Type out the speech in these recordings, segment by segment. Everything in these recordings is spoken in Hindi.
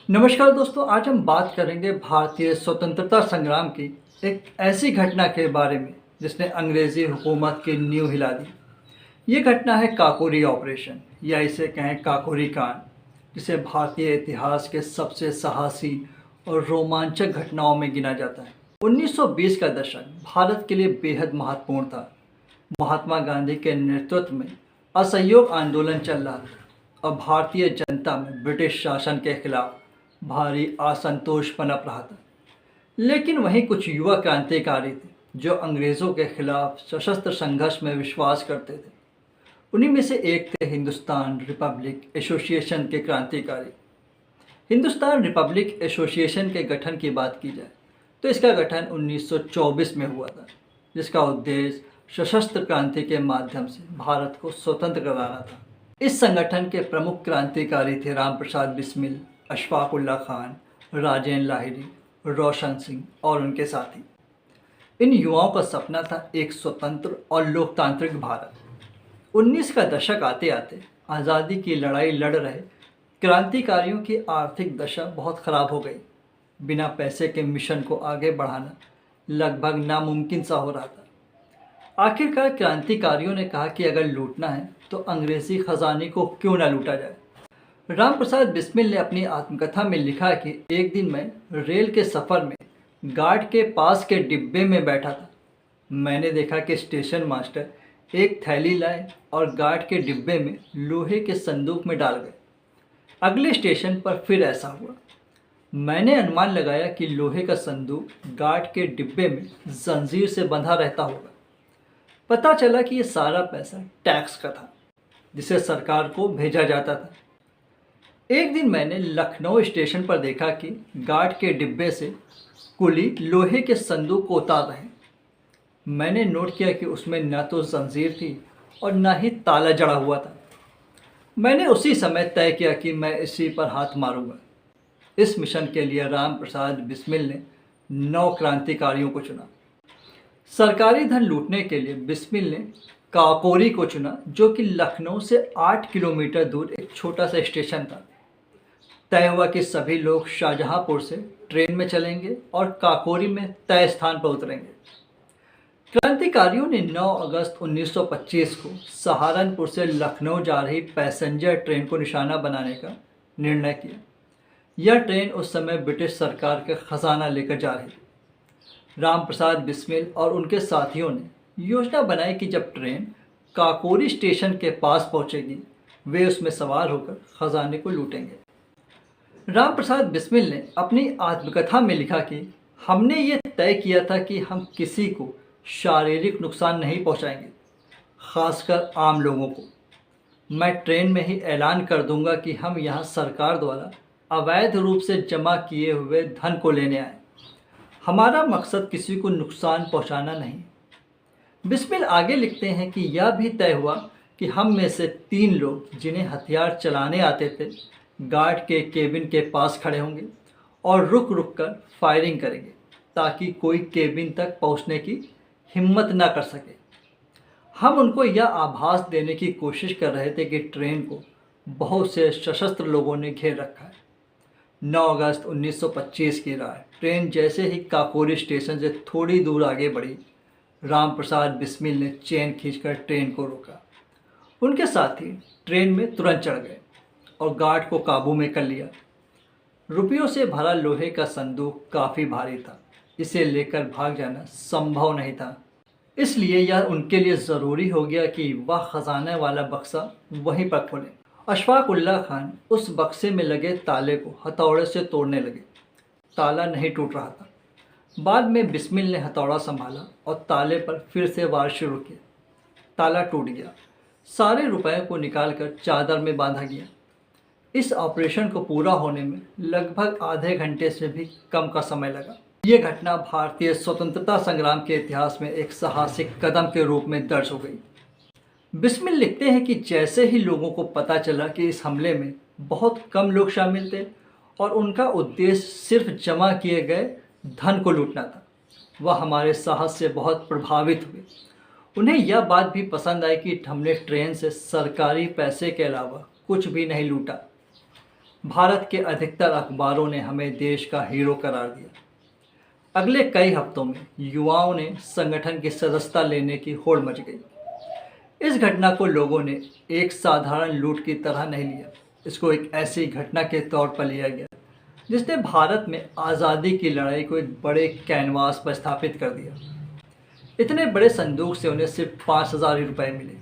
नमस्कार दोस्तों, आज हम बात करेंगे भारतीय स्वतंत्रता संग्राम की एक ऐसी घटना के बारे में जिसने अंग्रेज़ी हुकूमत की नींव हिला दी। ये घटना है काकोरी ऑपरेशन या इसे कहें काकोरी कांड, जिसे भारतीय इतिहास के सबसे साहसी और रोमांचक घटनाओं में गिना जाता है। 1920 का दशक भारत के लिए बेहद महत्वपूर्ण था। महात्मा गांधी के नेतृत्व में असहयोग आंदोलन चल रहा था और भारतीय जनता में ब्रिटिश शासन के खिलाफ भारी असंतोष पनप रहा था। लेकिन वहीं कुछ युवा क्रांतिकारी थे जो अंग्रेज़ों के खिलाफ सशस्त्र संघर्ष में विश्वास करते थे। उन्हीं में से एक थे हिंदुस्तान रिपब्लिक एसोसिएशन के क्रांतिकारी। हिंदुस्तान रिपब्लिक एसोसिएशन के गठन की बात की जाए तो इसका गठन 1924 में हुआ था, जिसका उद्देश्य सशस्त्र क्रांति के माध्यम से भारत को स्वतंत्र कराना था। इस संगठन के प्रमुख क्रांतिकारी थे राम प्रसाद बिस्मिल, अशफाक उल्लाह खान, राजेंद्र लाहिड़ी, रोशन सिंह और उनके साथी। इन युवाओं का सपना था एक स्वतंत्र और लोकतांत्रिक भारत। 19 का दशक आते आते आज़ादी की लड़ाई लड़ रहे क्रांतिकारियों की आर्थिक दशा बहुत ख़राब हो गई। बिना पैसे के मिशन को आगे बढ़ाना लगभग नामुमकिन सा हो रहा था। आखिरकार क्रांतिकारियों ने कहा कि अगर लूटना है तो अंग्रेज़ी खजाने को क्यों ना लूटा जाए। राम प्रसाद बिस्मिल ने अपनी आत्मकथा में लिखा कि एक दिन मैं रेल के सफ़र में गार्ड के पास के डिब्बे में बैठा था। मैंने देखा कि स्टेशन मास्टर एक थैली लाए और गार्ड के डिब्बे में लोहे के संदूक में डाल गए। अगले स्टेशन पर फिर ऐसा हुआ। मैंने अनुमान लगाया कि लोहे का संदूक गार्ड के डिब्बे में जंजीर से बंधा रहता होगा। पता चला कि ये सारा पैसा टैक्स का था, जिसे सरकार को भेजा जाता था। एक दिन मैंने लखनऊ स्टेशन पर देखा कि गार्ड के डिब्बे से कुली लोहे के संदूक को उतार रहे। मैंने नोट किया कि उसमें न तो जंजीर थी और न ही ताला जड़ा हुआ था। मैंने उसी समय तय किया कि मैं इसी पर हाथ मारूंगा। इस मिशन के लिए राम प्रसाद बिस्मिल ने 9 क्रांतिकारियों को चुना। सरकारी धन लूटने के लिए बिस्मिल ने काकोरी को चुना, जो कि लखनऊ से 8 किलोमीटर दूर एक छोटा सा स्टेशन था। तय हुआ कि सभी लोग शाहजहांपुर से ट्रेन में चलेंगे और काकोरी में तय स्थान पर उतरेंगे। क्रांतिकारियों ने 9 अगस्त 1925 को सहारनपुर से लखनऊ जा रही पैसेंजर ट्रेन को निशाना बनाने का निर्णय किया। यह ट्रेन उस समय ब्रिटिश सरकार का खजाना लेकर जा रही थी। राम प्रसाद बिस्मिल और उनके साथियों ने योजना बनाई कि जब ट्रेन काकोरी स्टेशन के पास पहुंचेगी, वे उसमें सवार होकर खजाने को लूटेंगे। राम प्रसाद बिस्मिल ने अपनी आत्मकथा में लिखा कि हमने ये तय किया था कि हम किसी को शारीरिक नुकसान नहीं पहुंचाएंगे, खासकर आम लोगों को। मैं ट्रेन में ही ऐलान कर दूंगा कि हम यहाँ सरकार द्वारा अवैध रूप से जमा किए हुए धन को लेने आए। हमारा मकसद किसी को नुकसान पहुंचाना नहीं। बिस्मिल आगे लिखते हैं कि यह भी तय हुआ कि हम में से 3 लोग जिन्हें हथियार चलाने आते थे गार्ड के केबिन के पास खड़े होंगे और रुक रुक कर फायरिंग करेंगे ताकि कोई केबिन तक पहुंचने की हिम्मत ना कर सके। हम उनको यह आभास देने की कोशिश कर रहे थे कि ट्रेन को बहुत से सशस्त्र लोगों ने घेर रखा है। 9 अगस्त 1925 की रात ट्रेन जैसे ही काकोरी स्टेशन से थोड़ी दूर आगे बढ़ी, राम प्रसाद बिस्मिल ने चेन खींचकर ट्रेन को रोका। उनके साथी ट्रेन में तुरंत चढ़ गए और गार्ड को काबू में कर लिया। रुपयों से भरा लोहे का संदूक काफ़ी भारी था, इसे लेकर भाग जाना संभव नहीं था। इसलिए यह उनके लिए ज़रूरी हो गया कि वह खजाने वाला बक्सा वहीं पर खोलें। अशफाक उल्लाह खान उस बक्से में लगे ताले को हथौड़े से तोड़ने लगे। ताला नहीं टूट रहा था। बाद में बिस्मिल ने हथौड़ा संभाला और ताले पर फिर से वार शुरू किया। ताला टूट गया। सारे रुपए को निकालकर चादर में बांधा गया। इस ऑपरेशन को पूरा होने में लगभग आधे घंटे से भी कम का समय लगा। ये घटना भारतीय स्वतंत्रता संग्राम के इतिहास में एक साहसिक कदम के रूप में दर्ज हो गई। बिस्मिल लिखते हैं कि जैसे ही लोगों को पता चला कि इस हमले में बहुत कम लोग शामिल थे और उनका उद्देश्य सिर्फ जमा किए गए धन को लूटना था, वह हमारे साहस से बहुत प्रभावित हुए। उन्हें यह बात भी पसंद आई कि हमने ट्रेन से सरकारी पैसे के अलावा कुछ भी नहीं लूटा। भारत के अधिकतर अखबारों ने हमें देश का हीरो करार दिया। अगले कई हफ्तों में युवाओं ने संगठन की सदस्यता लेने की होड़ मच गई। इस घटना को लोगों ने एक साधारण लूट की तरह नहीं लिया। इसको एक ऐसी घटना के तौर पर लिया गया जिसने भारत में आज़ादी की लड़ाई को एक बड़े कैनवास पर स्थापित कर दिया। इतने बड़े संदूक से उन्हें सिर्फ 5,000 ही रुपये मिले।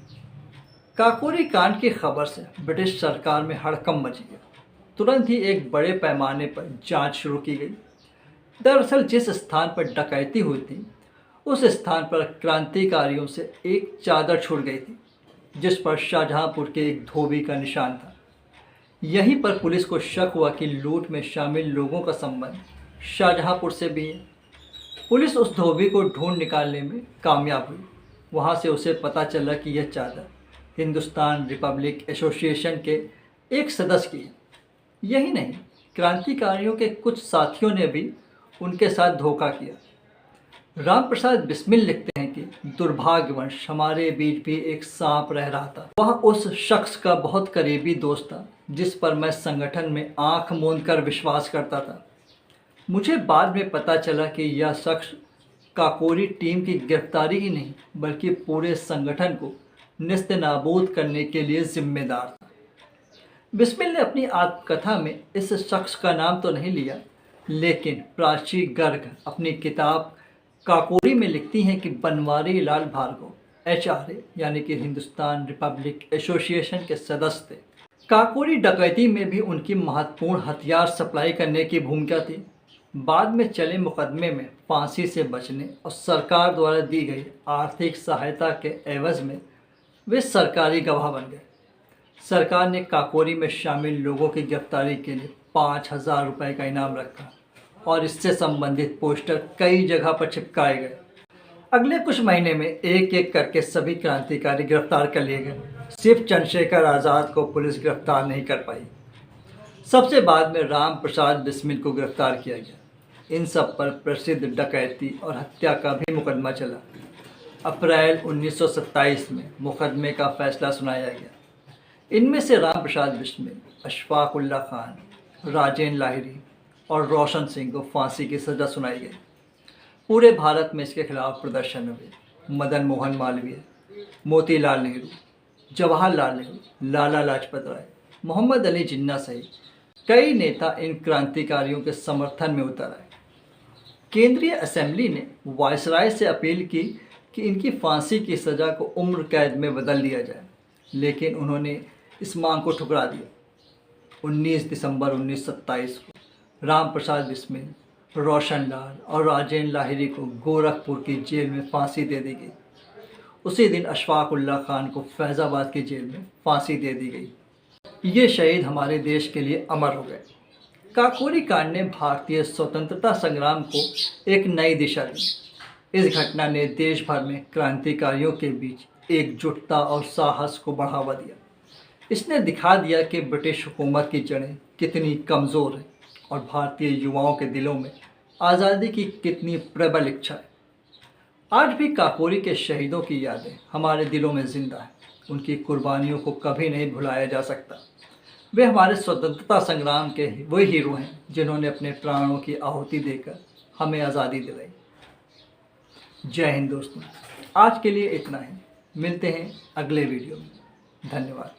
काकोरी कांड की खबर से ब्रिटिश सरकार में हड़कंप मच गया। तुरंत ही एक बड़े पैमाने पर जांच शुरू की गई। दरअसल जिस स्थान पर डकैती हुई थी उस स्थान पर क्रांतिकारियों से एक चादर छूट गई थी जिस पर शाहजहांपुर के एक धोबी का निशान था। यहीं पर पुलिस को शक हुआ कि लूट में शामिल लोगों का संबंध शाहजहांपुर से भी है। पुलिस उस धोबी को ढूंढ निकालने में कामयाब हुई। वहां से उसे पता चला कि यह चादर हिंदुस्तान रिपब्लिक एसोसिएशन के एक सदस्य की है। यही नहीं, क्रांतिकारियों के कुछ साथियों ने भी उनके साथ धोखा किया। राम प्रसाद बिस्मिल लिखते हैं कि दुर्भाग्यवश हमारे बीच भी एक सांप रह रहा था। वह उस शख्स का बहुत करीबी दोस्त था जिस पर मैं संगठन में आंख मूंद कर विश्वास करता था। मुझे बाद में पता चला कि यह शख्स काकोरी टीम की गिरफ्तारी ही नहीं बल्कि पूरे संगठन को नेस्तनाबूद करने के लिए जिम्मेदार था। बिस्मिल ने अपनी आत्मकथा में इस शख्स का नाम तो नहीं लिया, लेकिन प्राची गर्ग अपनी किताब काकोरी में लिखती हैं कि बनवारी लाल भार्गव HRA यानी कि हिंदुस्तान रिपब्लिक एसोसिएशन के सदस्य थे। काकोरी डकैती में भी उनकी महत्वपूर्ण हथियार सप्लाई करने की भूमिका थी। बाद में चले मुकदमे में फांसी से बचने और सरकार द्वारा दी गई आर्थिक सहायता के एवज में वे सरकारी गवाह बन गए। सरकार ने काकोरी में शामिल लोगों की गिरफ्तारी के लिए 5,000 रुपये का इनाम रखा और इससे संबंधित पोस्टर कई जगह पर चिपकाए गए। अगले कुछ महीने में एक एक करके सभी क्रांतिकारी गिरफ्तार कर लिए गए। सिर्फ चंद्रशेखर आज़ाद को पुलिस गिरफ्तार नहीं कर पाई। सबसे बाद में राम प्रसाद बिस्मिल को गिरफ्तार किया गया। इन सब पर प्रसिद्ध डकैती और हत्या का भी मुकदमा चला। अप्रैल 1927 में मुकदमे का फैसला सुनाया गया। इनमें से राम प्रसाद बिस्मिल, अशफाक उल्ला खान, राजेंद्र लाहिरी और रोशन सिंह को फांसी की सज़ा सुनाई गई। पूरे भारत में इसके खिलाफ प्रदर्शन हुए। मदन मोहन मालवीय, मोतीलाल नेहरू, जवाहरलाल नेहरू, लाला लाजपत राय, मोहम्मद अली जिन्ना सहित कई नेता इन क्रांतिकारियों के समर्थन में उतर आए। केंद्रीय असेंबली ने वायसराय से अपील की कि इनकी फांसी की सज़ा को उम्र कैद में बदल दिया जाए, लेकिन उन्होंने इस मांग को ठुकरा दिया। 19 दिसंबर 1927 को राम प्रसाद बिस्मिल, रोशन लाल और राजेंद्र लाहिरी को गोरखपुर की जेल में फांसी दे दी गई। उसी दिन अशफाक उल्ला खान को फैज़ाबाद की जेल में फांसी दे दी गई। ये शहीद हमारे देश के लिए अमर हो गए। काकोरी कांड ने भारतीय स्वतंत्रता संग्राम को एक नई दिशा दी। इस घटना ने देश भर में क्रांतिकारियों के बीच एकजुटता और साहस को बढ़ावा दिया। इसने दिखा दिया कि ब्रिटिश हुकूमत की जड़ें कितनी कमज़ोर हैं और भारतीय युवाओं के दिलों में आज़ादी की कितनी प्रबल इच्छा है। आज भी काकोरी के शहीदों की यादें हमारे दिलों में जिंदा हैं। उनकी कुर्बानियों को कभी नहीं भुलाया जा सकता। वे हमारे स्वतंत्रता संग्राम के वही हीरो हैं जिन्होंने अपने प्राणों की आहुति देकर हमें आज़ादी दिलाई। जय हिंद दोस्तों, आज के लिए इतना ही। मिलते हैं अगले वीडियो में। धन्यवाद।